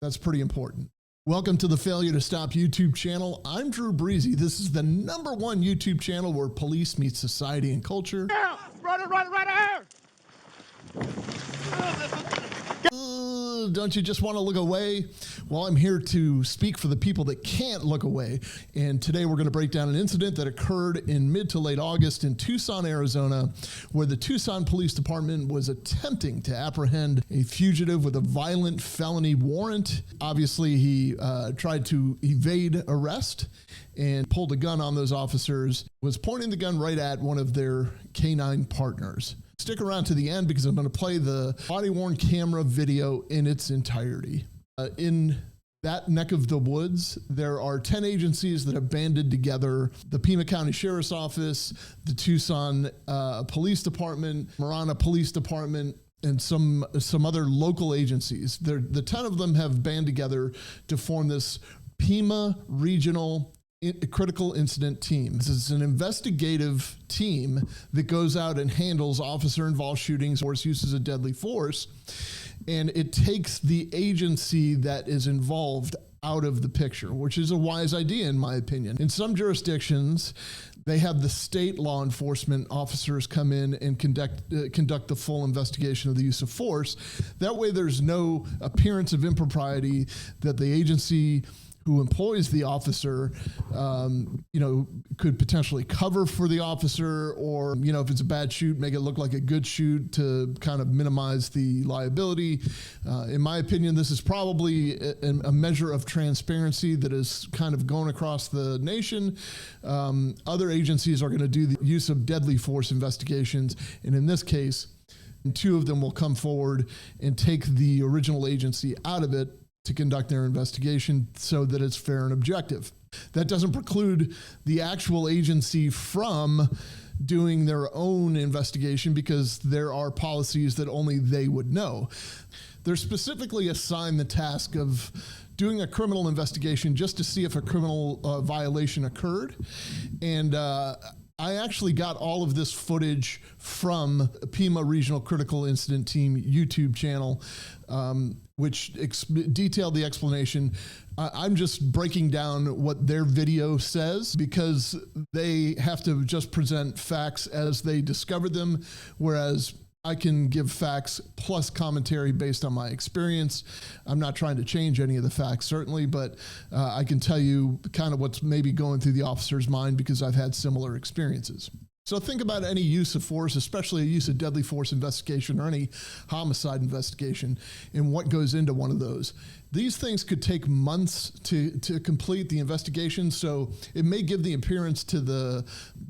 That's pretty important. Welcome to the Failure to Stop YouTube channel. I'm Drew Breasy. This is the #1 YouTube channel where police meet society and culture. Run out! Don't you just want to look away? Well, I'm here to speak for the people that can't look away. And today we're going to break down an incident that occurred in mid to late August in Tucson, Arizona, where the Tucson Police Department was attempting to apprehend a fugitive with a violent felony warrant. Obviously, he tried to evade arrest and pulled a gun on those officers, was pointing the gun right at one of their canine partners. Stick around to the end because I'm going to play the body-worn camera video in its entirety. In that neck of the woods, there are 10 agencies that have banded together: the Pima County Sheriff's Office, the Tucson Police Department, Marana Police Department, and some other local agencies. The 10 of them have banded together to form this Pima Regional Critical Incident Team. This is an investigative team that goes out and handles officer-involved shootings or uses of deadly force, and it takes the agency that is involved out of the picture, which is a wise idea in my opinion. In some jurisdictions, they have the state law enforcement officers come in and conduct the full investigation of the use of force. That way there's no appearance of impropriety that the agency who employs the officer, could potentially cover for the officer, or, if it's a bad shoot, make it look like a good shoot to kind of minimize the liability. In my opinion, this is probably a measure of transparency that is kind of going across the nation. Other agencies are going to do the use of deadly force investigations, and in this case, 2 of them will come forward and take the original agency out of it to conduct their investigation so that it's fair and objective. That doesn't preclude the actual agency from doing their own investigation because there are policies that only they would know. They're specifically assigned the task of doing a criminal investigation just to see if a criminal violation occurred. And I actually got all of this footage from Pima Regional Critical Incident Team YouTube channel, which detailed the explanation. I'm just breaking down what their video says because they have to just present facts as they discovered them, whereas I can give facts plus commentary based on my experience. I'm not trying to change any of the facts, certainly, but I can tell you kind of what's maybe going through the officer's mind because I've had similar experiences. So think about any use of force, especially a use of deadly force investigation or any homicide investigation, and what goes into one of those. These things could take months to complete the investigation, so it may give the appearance to the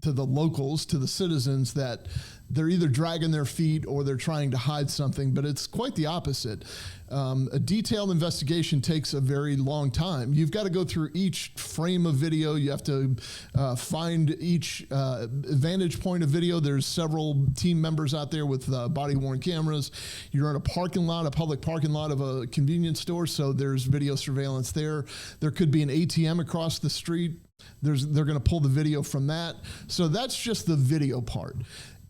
locals, to the citizens, that they're either dragging their feet or they're trying to hide something, but it's quite the opposite. A detailed investigation takes a very long time. You've got to go through each frame of video. You have to find each vantage point of video. There's several team members out there with body-worn cameras. You're in a parking lot, a public parking lot of a convenience store, so there's video surveillance there. There could be an ATM across the street. They're going to pull the video from that. So that's just the video part.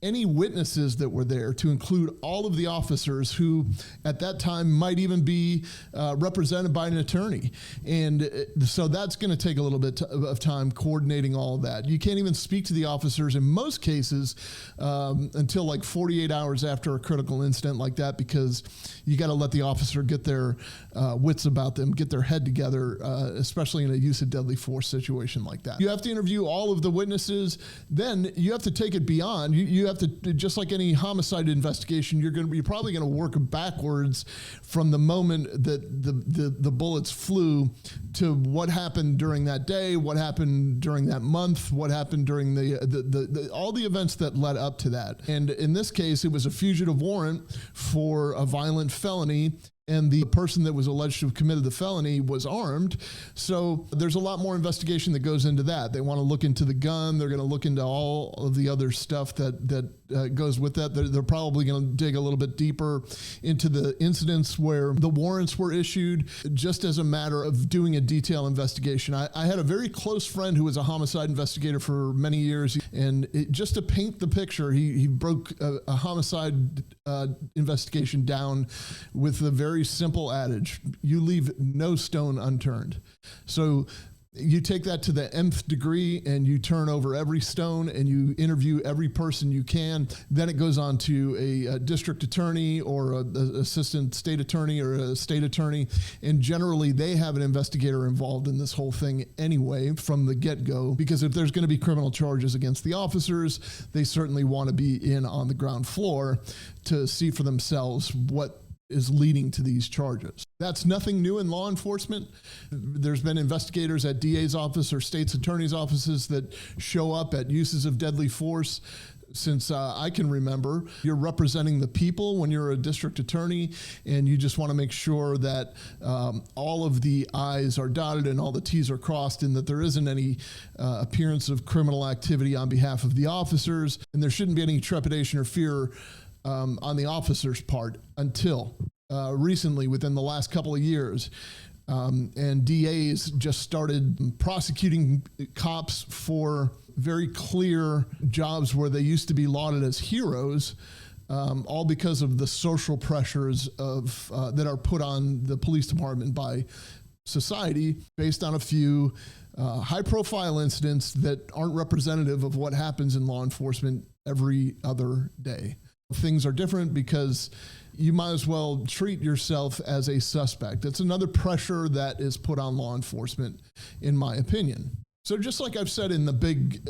Any witnesses that were there, to include all of the officers who at that time might even be represented by an attorney. And so that's going to take a little bit of time coordinating all of that. You can't even speak to the officers in most cases until like 48 hours after a critical incident like that, because you got to let the officer get their wits about them, get their head together, especially in a use of deadly force situation like that. You have to interview all of the witnesses. Then you have to take it beyond. You have to, just like any homicide investigation, you're probably going to work backwards from the moment that the bullets flew to what happened during that day, what happened during that month, what happened during all the events that led up to that. And in this case, it was a fugitive warrant for a violent felony, and the person that was alleged to have committed the felony was armed. So there's a lot more investigation that goes into that. They want to look into the gun. They're going to look into all of the other stuff that goes with that. They're probably going to dig a little bit deeper into the incidents where the warrants were issued, just as a matter of doing a detailed investigation. I had a very close friend who was a homicide investigator for many years, and just to paint the picture, he broke a homicide investigation down with a very very simple adage: you leave no stone unturned. So you take that to the nth degree and you turn over every stone and you interview every person you can. Then it goes on to a district attorney or an assistant state attorney or a state attorney. And generally they have an investigator involved in this whole thing anyway from the get-go, because if there's going to be criminal charges against the officers, they certainly want to be in on the ground floor to see for themselves what is leading to these charges. That's nothing new in law enforcement. There's been investigators at DA's office or state's attorney's offices that show up at uses of deadly force. Since I can remember, you're representing the people when you're a district attorney, and you just want to make sure that all of the I's are dotted and all the T's are crossed, and that there isn't any appearance of criminal activity on behalf of the officers, and there shouldn't be any trepidation or fear on the officer's part until recently, within the last couple of years. And DAs just started prosecuting cops for very clear jobs where they used to be lauded as heroes, all because of the social pressures of that are put on the police department by society based on a few high-profile incidents that aren't representative of what happens in law enforcement every other day. Things are different because you might as well treat yourself as a suspect. It's another pressure that is put on law enforcement, in my opinion. So just like I've said in the big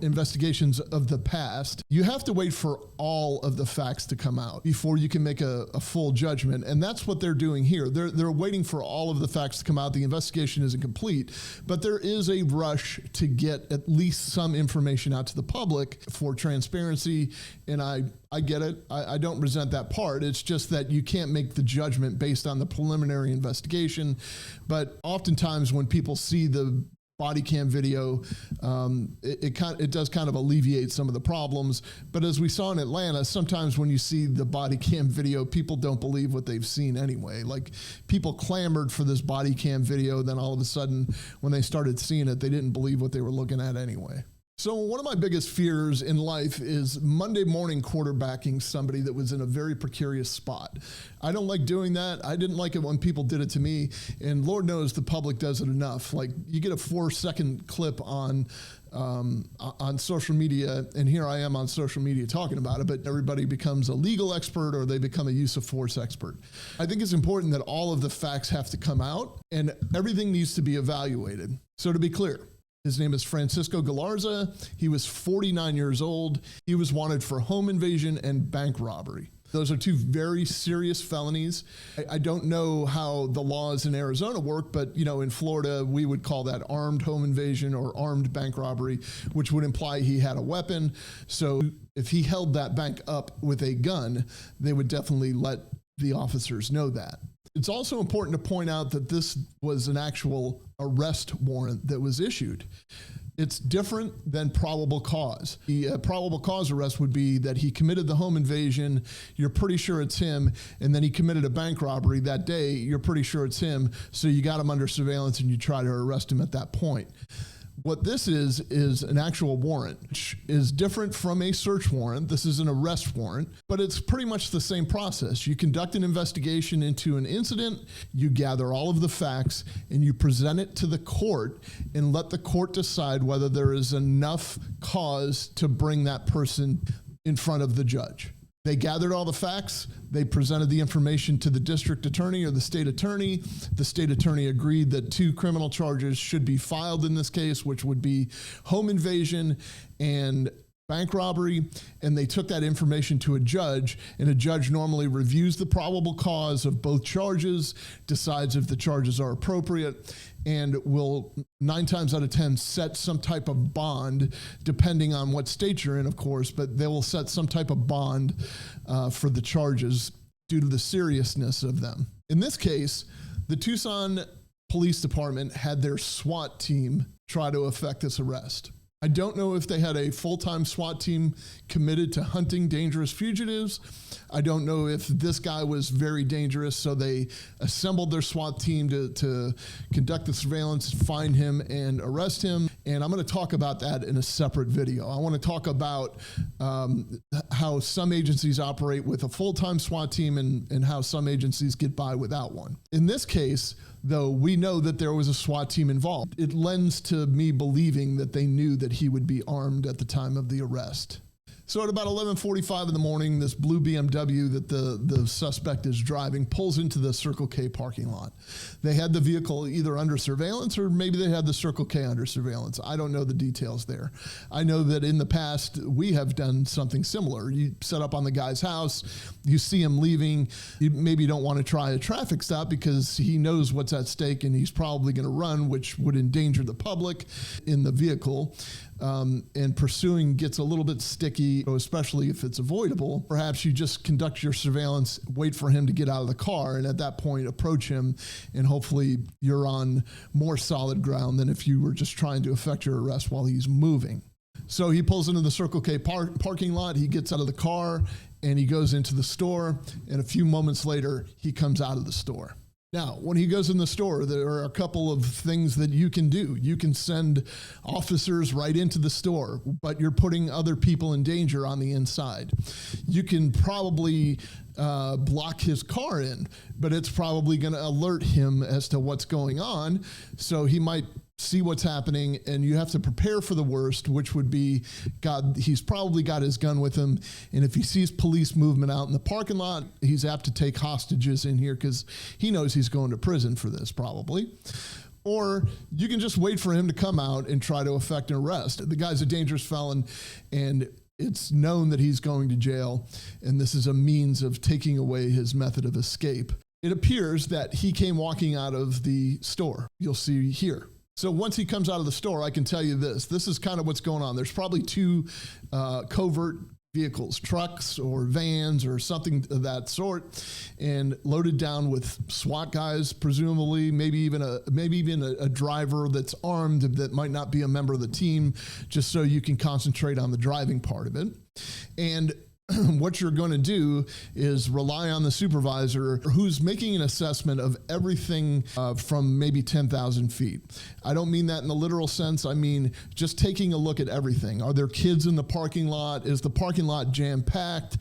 investigations of the past, you have to wait for all of the facts to come out before you can make a full judgment. And that's what they're doing here. They're waiting for all of the facts to come out. The investigation isn't complete, but there is a rush to get at least some information out to the public for transparency. And I get it. I don't resent that part. It's just that you can't make the judgment based on the preliminary investigation. But oftentimes when people see the body cam video, it does kind of alleviate some of the problems. But as we saw in Atlanta, sometimes when you see the body cam video, people don't believe what they've seen anyway. Like, people clamored for this body cam video, then all of a sudden when they started seeing it, they didn't believe what they were looking at anyway. So one of my biggest fears in life is Monday morning quarterbacking somebody that was in a very precarious spot. I don't like doing that. I didn't like it when people did it to me, and Lord knows the public does it enough. Like, you get a 4-second clip on social media, and here I am on social media talking about it, but everybody becomes a legal expert or they become a use of force expert. I think it's important that all of the facts have to come out and everything needs to be evaluated. So to be clear, his name is Francisco Galarza. He was 49 years old. He was wanted for home invasion and bank robbery. Those are two very serious felonies. I don't know how the laws in Arizona work, but in Florida, we would call that armed home invasion or armed bank robbery, which would imply he had a weapon. So if he held that bank up with a gun, they would definitely let the officers know that. It's also important to point out that this was an actual arrest warrant that was issued. It's different than probable cause. The probable cause arrest would be that he committed the home invasion, you're pretty sure it's him, and then he committed a bank robbery that day, you're pretty sure it's him, so you got him under surveillance and you try to arrest him at that point. What this is an actual warrant, which is different from a search warrant. This is an arrest warrant, but it's pretty much the same process. You conduct an investigation into an incident, you gather all of the facts, and you present it to the court and let the court decide whether there is enough cause to bring that person in front of the judge. They gathered all the facts. They presented the information to the district attorney or the state attorney. The state attorney agreed that 2 criminal charges should be filed in this case, which would be home invasion and bank robbery. And they took that information to a judge, and a judge normally reviews the probable cause of both charges, decides if the charges are appropriate, and will 9 times out of 10 set some type of bond, depending on what state you're in, of course, but they will set some type of bond for the charges due to the seriousness of them. In this case, the Tucson Police Department had their SWAT team try to effect this arrest. I don't know if they had a full-time SWAT team committed to hunting dangerous fugitives. I don't know if this guy was very dangerous, so they assembled their SWAT team to conduct the surveillance, find him, and arrest him. And I'm going to talk about that in a separate video. I want to talk about how some agencies operate with a full-time SWAT team and how some agencies get by without one. In this case, though, we know that there was a SWAT team involved. It lends to me believing that they knew that he would be armed at the time of the arrest. So at about 11:45 in the morning, this blue BMW that the suspect is driving pulls into the Circle K parking lot. They had the vehicle either under surveillance or maybe they had the Circle K under surveillance. I don't know the details there. I know that in the past, we have done something similar. You set up on the guy's house, you see him leaving, you maybe don't want to try a traffic stop because he knows what's at stake and he's probably going to run, which would endanger the public in the vehicle. And pursuing gets a little bit sticky, especially if it's avoidable. Perhaps you just conduct your surveillance, wait for him to get out of the car, and at that point approach him, and hopefully you're on more solid ground than if you were just trying to effect your arrest while he's moving. So he pulls into the Circle K parking lot, he gets out of the car, and he goes into the store, and a few moments later, he comes out of the store. Now, when he goes in the store, there are a couple of things that you can do. You can send officers right into the store, but you're putting other people in danger on the inside. You can probably block his car in, but it's probably going to alert him as to what's going on. So he might see what's happening, and you have to prepare for the worst, which would be, God, he's probably got his gun with him, and if he sees police movement out in the parking lot, he's apt to take hostages in here because he knows he's going to prison for this probably. Or you can just wait for him to come out and try to effect an arrest. The guy's a dangerous felon, and it's known that he's going to jail, and this is a means of taking away his method of escape. It appears that he came walking out of the store. You'll see here. So once he comes out of the store, I can tell you this is kind of what's going on. There's probably two covert vehicles, trucks or vans or something of that sort, and loaded down with SWAT guys, presumably, maybe even a driver that's armed that might not be a member of the team, just so you can concentrate on the driving part of it. And what you're going to do is rely on the supervisor who's making an assessment of everything from maybe 10,000 feet. I don't mean that in the literal sense. I mean just taking a look at everything. Are there kids in the parking lot? Is the parking lot jam-packed?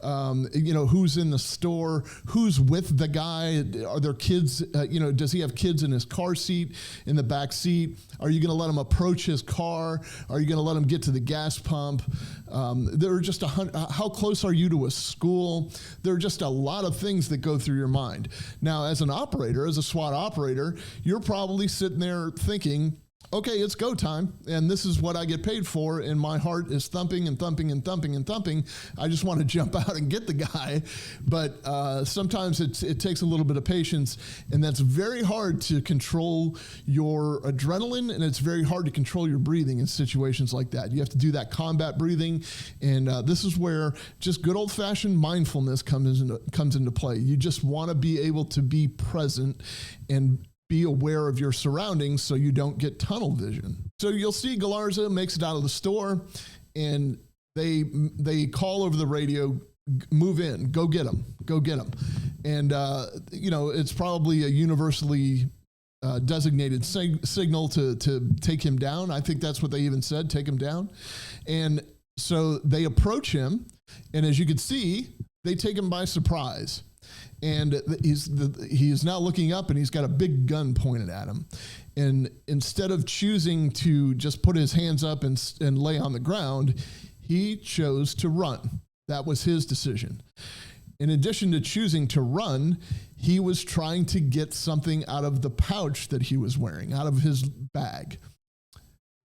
Who's in the store? Who's with the guy? Are there kids? Does he have kids in his car seat, in the back seat? Are you going to let him approach his car? Are you going to let him get to the gas pump? There are just how close are you to a school? There are just a lot of things that go through your mind. Now, as an operator, as a SWAT operator, you're probably sitting there thinking, okay, it's go time, and this is what I get paid for, and my heart is thumping and thumping and thumping and thumping. I just want to jump out and get the guy, but sometimes it takes a little bit of patience, and that's very hard to control your adrenaline, and it's very hard to control your breathing in situations like that. You have to do that combat breathing, and this is where just good old-fashioned mindfulness comes into play. You just want to be able to be present and be aware of your surroundings so you don't get tunnel vision. So you'll see Galarza makes it out of the store, and they call over the radio, move in, go get him. And, it's probably a universally designated signal to take him down. I think that's what they even said, take him down. And so they approach him, and as you can see, they take him by surprise. And he is now looking up, and he's got a big gun pointed at him. And instead of choosing to just put his hands up and lay on the ground, he chose to run. That was his decision. In addition to choosing to run, he was trying to get something out of the pouch that he was wearing, out of his bag.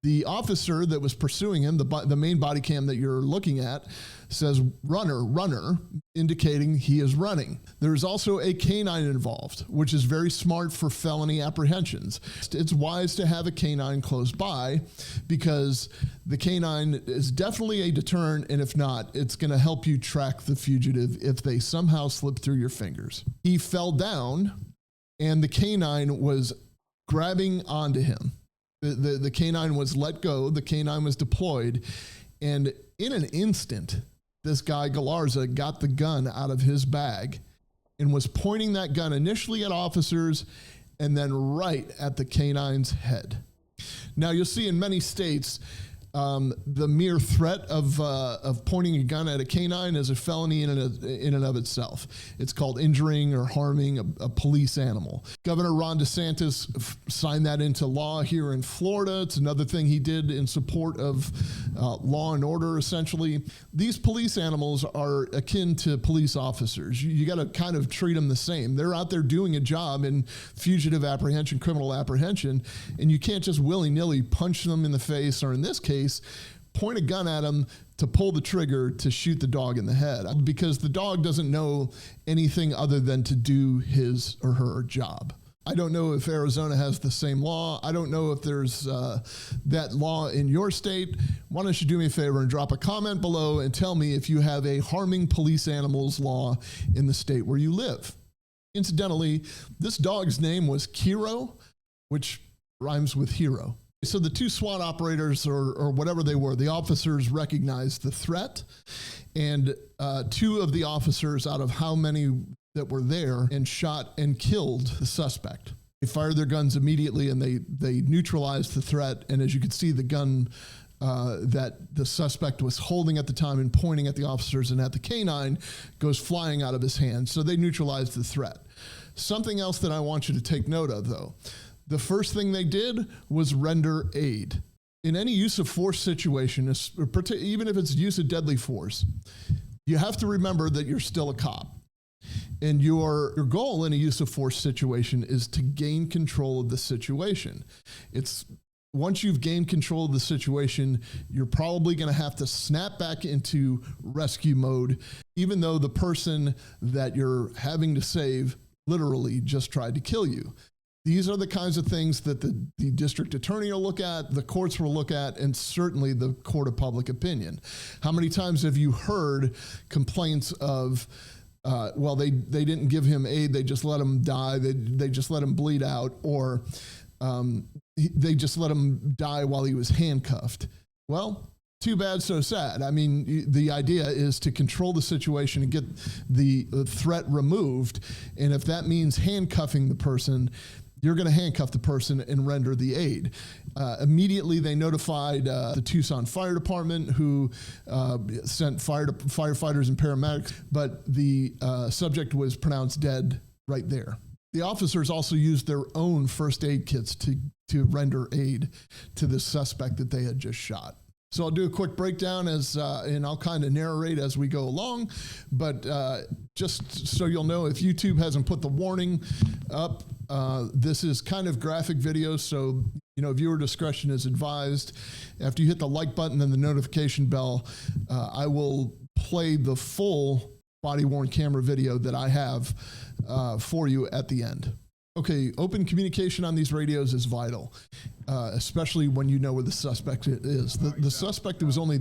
The officer that was pursuing him, the main body cam that you're looking at, says runner, indicating he is running. There's also a canine involved, which is very smart for felony apprehensions. It's wise to have a canine close by because the canine is definitely a deterrent, and if not, it's going to help you track the fugitive if they somehow slip through your fingers. He fell down, and the canine was grabbing onto him. The canine was let go, the canine was deployed, and in an instant, this guy Galarza got the gun out of his bag and was pointing that gun initially at officers and then right at the canine's head. Now, you'll see in many states, the mere threat of pointing a gun at a canine is a felony in and of itself. It's called injuring or harming a police animal. Governor Ron DeSantis signed that into law here in Florida. It's another thing he did in support of law and order, essentially. These police animals are akin to police officers. You got to kind of treat them the same. They're out there doing a job in fugitive apprehension, criminal apprehension, and you can't just willy-nilly punch them in the face, or in this case, point a gun at him to pull the trigger to shoot the dog in the head, because the dog doesn't know anything other than to do his or her job. I don't know if Arizona has the same law. I don't know if there's that law in your state. Why don't you do me a favor and drop a comment below and tell me if you have a harming police animals law in the state where you live. Incidentally, this dog's name was Kiro, which rhymes with hero. So the two SWAT operators, or whatever they were, the officers recognized the threat, and two of the officers out of how many that were there and shot and killed the suspect. They fired their guns immediately, and they neutralized the threat. And as you can see, the gun that the suspect was holding at the time and pointing at the officers and at the canine goes flying out of his hand. So they neutralized the threat. Something else that I want you to take note of, though. The first thing they did was render aid. In any use of force situation, even if it's use of deadly force, you have to remember that you're still a cop. And your goal in a use of force situation is to gain control of the situation. Once you've gained control of the situation, you're probably going to have to snap back into rescue mode, even though the person that you're having to save literally just tried to kill you. These are the kinds of things that the district attorney will look at, the courts will look at, and certainly the court of public opinion. How many times have you heard complaints of, well, they didn't give him aid, they just let him die, they just let him bleed out, or they just let him die while he was handcuffed? Well, too bad, so sad. I mean, the idea is to control the situation and get the threat removed, and if that means handcuffing the person, you're going to handcuff the person and render the aid. Immediately, they notified the Tucson Fire Department, who sent firefighters and paramedics, but the subject was pronounced dead right there. The officers also used their own first aid kits to render aid to the suspect that they had just shot. So I'll do a quick breakdown and I'll kind of narrate as we go along. But just so you'll know, if YouTube hasn't put the warning up, this is kind of graphic video, so viewer discretion is advised. After you hit the like button and the notification bell, I will play the full body-worn camera video that I have for you at the end. Okay, open communication on these radios is vital, especially when you know where the suspect is. The suspect was only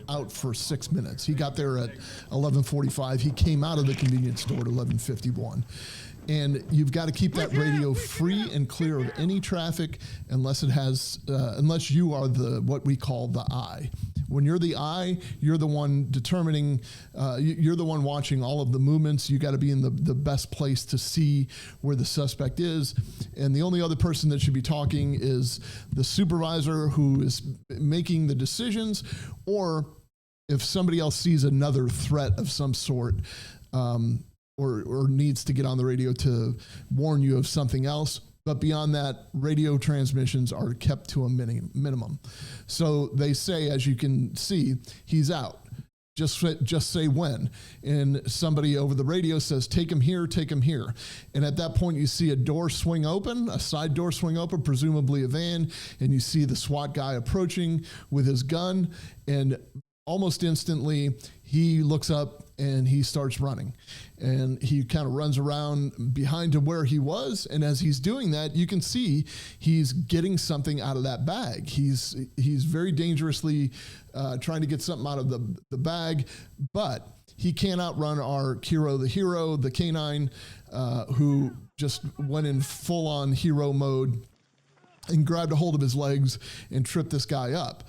out for 6 minutes. He got there at 11:45. He came out of the convenience store at 11:51. And you've got to keep that radio free and clear of any traffic unless you are what we call the eye. When you're the eye, you're the one determining, you're the one watching all of the movements. You got to be in the best place to see where the suspect is. And the only other person that should be talking is the supervisor who is making the decisions, or if somebody else sees another threat of some sort, or needs to get on the radio to warn you of something else. But beyond that, radio transmissions are kept to a minimum. So they say, as you can see, he's out. Just say when. And somebody over the radio says, take him here, take him here. And at that point, you see a door swing open, a side door swing open, presumably a van, and you see the SWAT guy approaching with his gun, and almost instantly, he looks up and he starts running, and he kind of runs around behind to where he was. And as he's doing that, you can see he's getting something out of that bag. He's very dangerously trying to get something out of the bag, but he can't outrun our Kiro the hero, the canine, who just went in full on hero mode and grabbed a hold of his legs and tripped this guy up.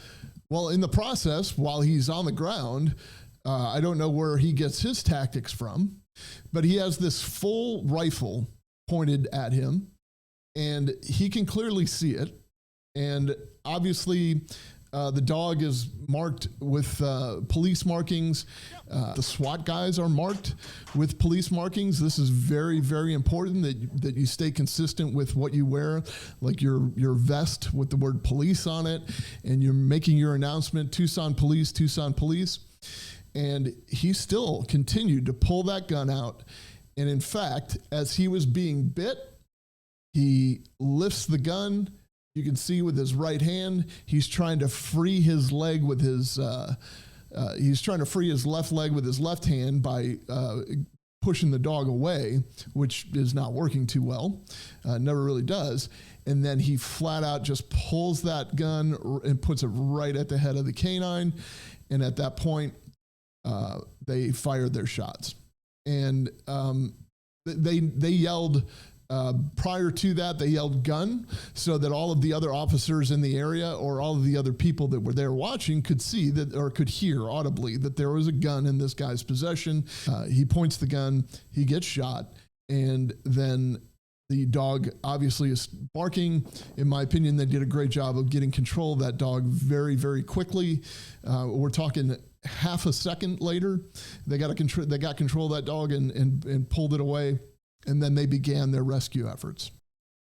Well, in the process, while he's on the ground, I don't know where he gets his tactics from, but he has this full rifle pointed at him, and he can clearly see it. And obviously, the dog is marked with police markings. The SWAT guys are marked with police markings. This is very, very important that you stay consistent with what you wear, like your vest with the word police on it, and you're making your announcement, Tucson Police, Tucson Police. And he still continued to pull that gun out. And in fact, as he was being bit, he lifts the gun. You can see with his right hand, he's trying to free his leg with his, he's trying to free his left leg with his left hand by pushing the dog away, which is not working too well, never really does. And then he flat out just pulls that gun and puts it right at the head of the canine. And at that point, they fired their shots. And they yelled, prior to that, they yelled gun so that all of the other officers in the area or all of the other people that were there watching could see that or could hear audibly that there was a gun in this guy's possession. He points the gun, he gets shot, and then the dog obviously is barking. In my opinion, they did a great job of getting control of that dog very, very quickly. We're talking half a second later, they got control of that dog and pulled it away. And then they began their rescue efforts.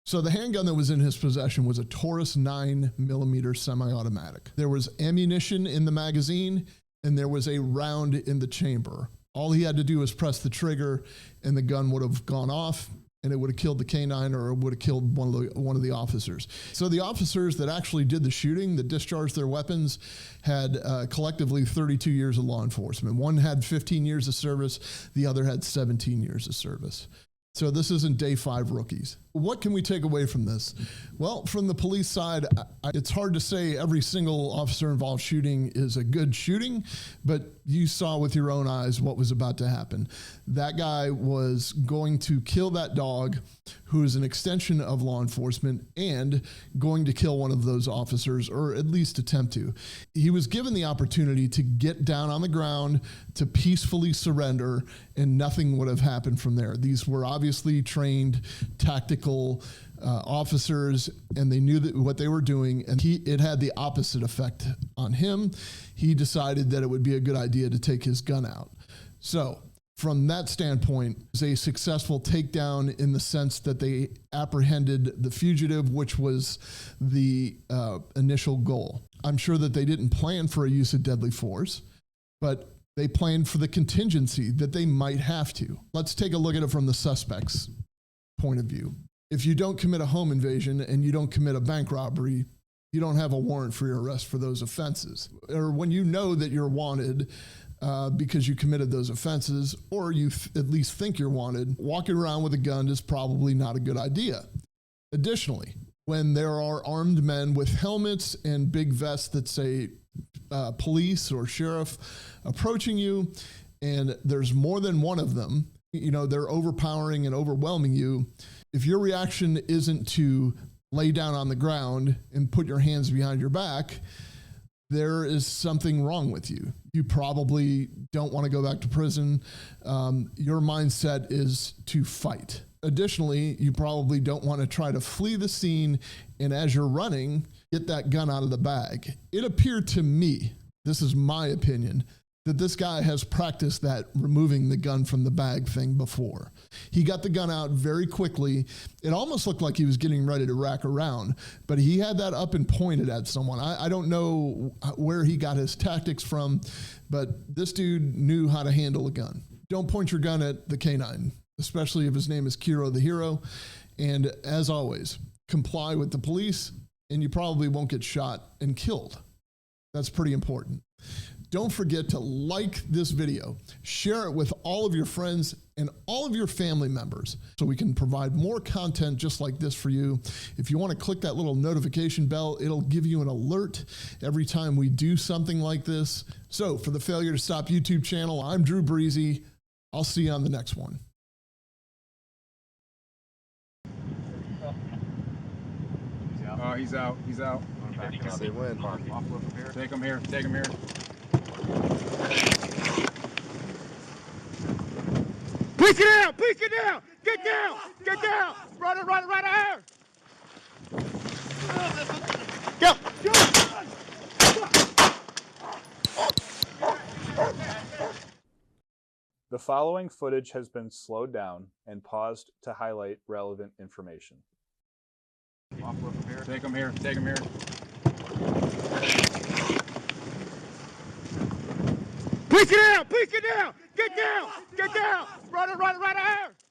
So the handgun that was in his possession was a Taurus 9mm semi-automatic. There was ammunition in the magazine, and there was a round in the chamber. All he had to do was press the trigger, and the gun would have gone off, and it would have killed the canine, or it would have killed one of the officers. So the officers that actually did the shooting, that discharged their weapons, had collectively 32 years of law enforcement. One had 15 years of service, the other had 17 years of service. So this isn't day 5 rookies. What can we take away from this? Well, from the police side, it's hard to say every single officer involved shooting is a good shooting, but you saw with your own eyes what was about to happen. That guy was going to kill that dog, who is an extension of law enforcement, and going to kill one of those officers, or at least attempt to. He was given the opportunity to get down on the ground, to peacefully surrender, and nothing would have happened from there. These were obviously trained, tactical officers, and they knew that what they were doing, and it had the opposite effect on him. He decided that it would be a good idea to take his gun out. So from that standpoint, it was a successful takedown in the sense that they apprehended the fugitive, which was the initial goal. I'm sure that they didn't plan for a use of deadly force, but they planned for the contingency that they might have to. Let's take a look at it from the suspect's point of view. If you don't commit a home invasion and you don't commit a bank robbery, you don't have a warrant for your arrest for those offenses. Or when you know that you're wanted because you committed those offenses, or you at least think you're wanted, walking around with a gun is probably not a good idea. Additionally, when there are armed men with helmets and big vests that say police or sheriff approaching you, and there's more than one of them, you know, they're overpowering and overwhelming you. If your reaction isn't to lay down on the ground and put your hands behind your back, there is something wrong with you. You probably don't want to go back to prison. Your mindset is to fight. Additionally, you probably don't want to try to flee the scene, and as you're running, get that gun out of the bag. It appeared to me, this is my opinion, that this guy has practiced that removing the gun from the bag thing before. He got the gun out very quickly. It almost looked like he was getting ready to rack around, but he had that up and pointed at someone. I don't know where he got his tactics from, but this dude knew how to handle a gun. Don't point your gun at the canine, especially if his name is Kiro the hero. And as always, comply with the police and you probably won't get shot and killed. That's pretty important. Don't forget to like this video, share it with all of your friends and all of your family members so we can provide more content just like this for you. If you want to click that little notification bell, it'll give you an alert every time we do something like this. So for the Failure to Stop YouTube channel, I'm Drew Breasy. I'll see you on the next one. He's out. He's out. Say when. Take him here. Take him here. Push it down! Push it down! Get down! Get down! Run it right here! following footage has been slowed down and paused to highlight relevant information. Take him here. Take him here. Push it down! Push it down! Get down! Get down! Run it right here!